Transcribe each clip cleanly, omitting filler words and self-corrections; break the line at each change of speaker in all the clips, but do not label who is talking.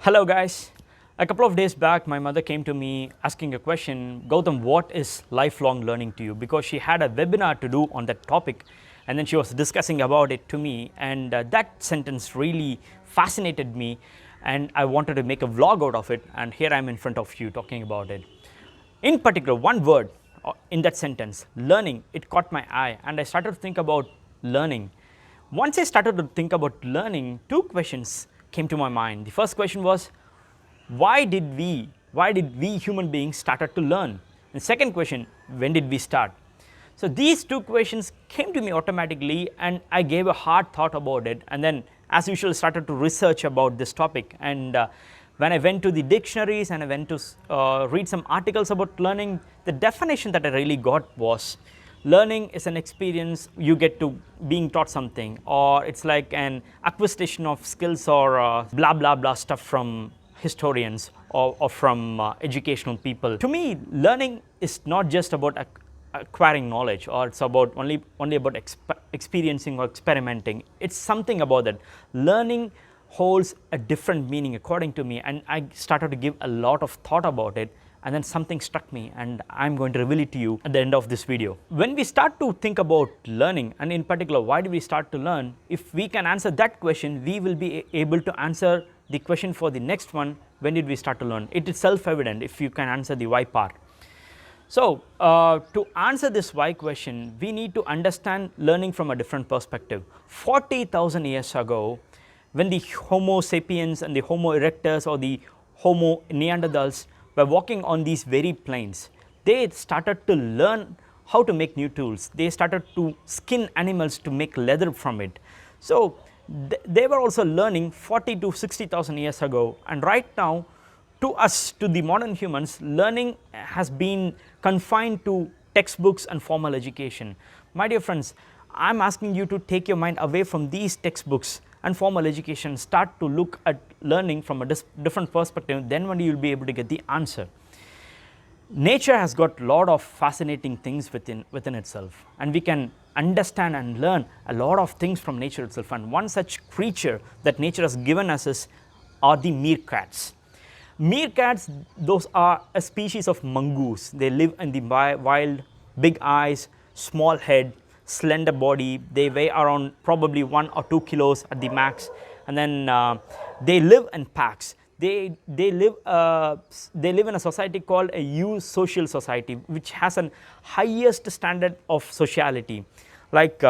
Hello guys. A couple of days back my mother came to me asking a question, Gautham, what is lifelong learning to you? Because she had a webinar to do on that topic and then she was discussing about it to me, and that sentence really fascinated me and I wanted to make a vlog out of it, and here I am in front of you talking about it. In particular, one word in that sentence, learning, it caught my eye and I started to think about learning. Once I started to think about learning, two questions came to my mind. The first question was, why did we human beings started to learn? And second question, when did we start? So these two questions came to me automatically and I gave a hard thought about it, and then as usual started to research about this topic. And when I went to the dictionaries and I went to read some articles about learning, the definition that I really got was, learning is an experience you get to being taught something, or it's like an acquisition of skills or blah blah blah stuff from historians or from educational people. To me, learning is not just about acquiring knowledge, or it's about only about experiencing or experimenting. It's something about that. Learning holds a different meaning according to me, and I started to give a lot of thought about it, and then something struck me and I'm going to reveal it to you at the end of this video. When we start to think about learning, and in particular why do we start to learn, if we can answer that question, we will be able to answer the question for the next one, when did we start to learn? It is self-evident if you can answer the why part. So to answer this why question, we need to understand learning from a different perspective. 40,000 years ago, when the Homo sapiens and the Homo erectus or the Homo neanderthals were walking on these very plains, they started to learn how to make new tools. They started to skin animals to make leather from it. So they were also learning 40 to 60,000 years ago, and right now to us, to the modern humans, learning has been confined to textbooks and formal education. My dear friends, I am asking you to take your mind away from these textbooks and formal education, start to look at learning from a different perspective, then only you will be able to get the answer. Nature has got a lot of fascinating things within itself, and we can understand and learn a lot of things from nature itself, and one such creature that nature has given us are the meerkats. Meerkats, those are a species of mongoose. They live in the wild, big eyes, small head, slender body. They weigh around probably 1 or 2 kilos at the max, and then they live in packs. They live in a society called a eusocial society, which has an highest standard of sociality. Like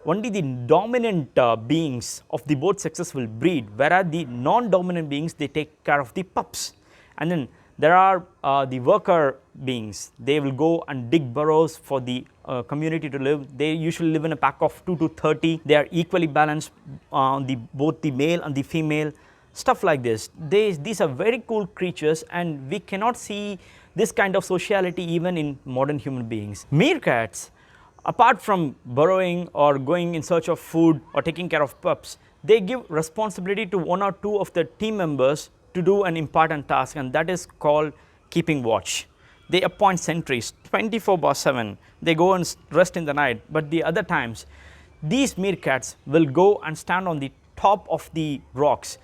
only the dominant beings of the both sexes will breed, whereas the non-dominant beings, they take care of the pups. And then there are the worker beings. They will go and dig burrows for the community to live. They usually live in a pack of 2 to 30. They are equally balanced on both the male and the female, stuff like this. These are very cool creatures, and we cannot see this kind of sociality even in modern human beings. Meerkats, apart from burrowing or going in search of food or taking care of pups, they give responsibility to 1 or 2 of the team members to do an important task, and that is called keeping watch. They appoint sentries 24/7. They go and rest in the night, but the other times these meerkats will go and stand on the top of the rocks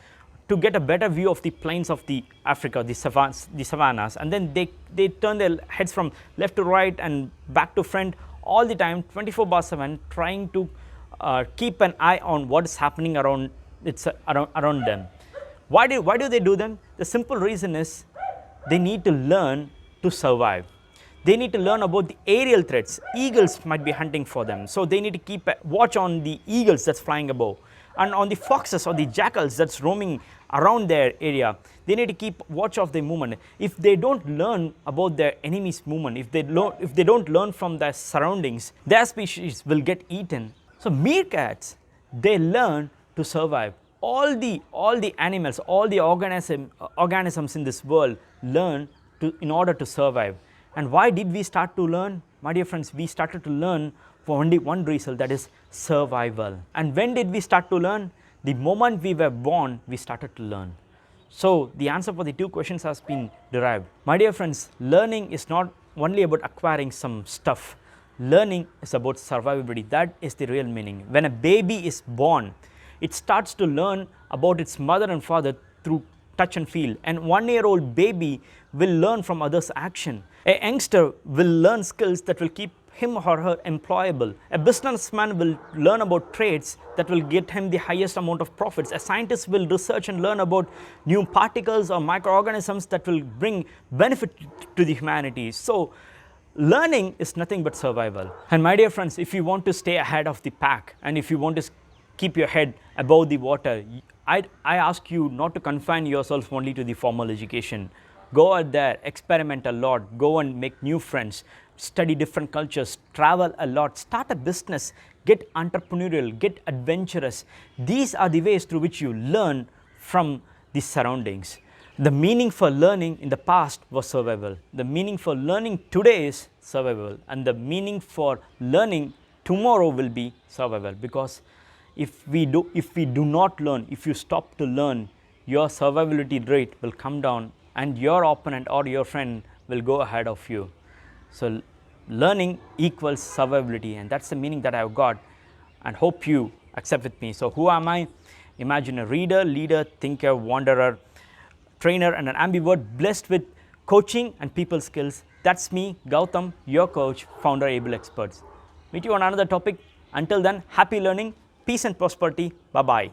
to get a better view of the plains of the Africa, the savannas, and then they turn their heads from left to right and back to front all the time, 24/7, trying to keep an eye on what is happening around them. Why do they do them? The simple reason is they need to learn to survive. They need to learn about the aerial threats. Eagles might be hunting for them, so they need to keep a watch on the eagles that's flying above, and on the foxes or the jackals that's roaming around their area. They need to keep watch of their movement. If they don't learn about their enemy's movement, if they don't learn from their surroundings, their species will get eaten. So meerkats, they learn to survive. All the animals, all the organisms in this world learn in order to survive. And why did we start to learn? My dear friends, we started to learn for only one reason, that is survival. And when did we start to learn? The moment we were born, we started to learn. So the answer for the two questions has been derived. My dear friends, learning is not only about acquiring some stuff. Learning is about survivability. That is the real meaning. When a baby is born, it starts to learn about its mother and father through touch and feel. And 1-year-old baby will learn from others' action. A youngster will learn skills that will keep him or her employable. A businessman will learn about trades that will get him the highest amount of profits. A scientist will research and learn about new particles or microorganisms that will bring benefit to the humanity. So learning is nothing but survival. And my dear friends, if you want to stay ahead of the pack and if you want to keep your head above the water, I ask you not to confine yourself only to the formal education. Go out there, experiment a lot, go and make new friends, study different cultures, travel a lot, start a business, get entrepreneurial, get adventurous. These are the ways through which you learn from the surroundings. The meaning for learning in the past was survival. The meaning for learning today is survival. And the meaning for learning tomorrow will be survival. Because if we do not learn, if you stop to learn, your survivability rate will come down and your opponent or your friend will go ahead of you. So learning equals survivability, and that's the meaning that I've got, and hope you accept with me. So who am I? Imagine a reader, leader, thinker, wanderer, trainer, and an ambivert blessed with coaching and people skills. That's me, Gautham, your coach, founder, Able Experts. Meet you on another topic. Until then, happy learning, peace and prosperity. Bye-bye.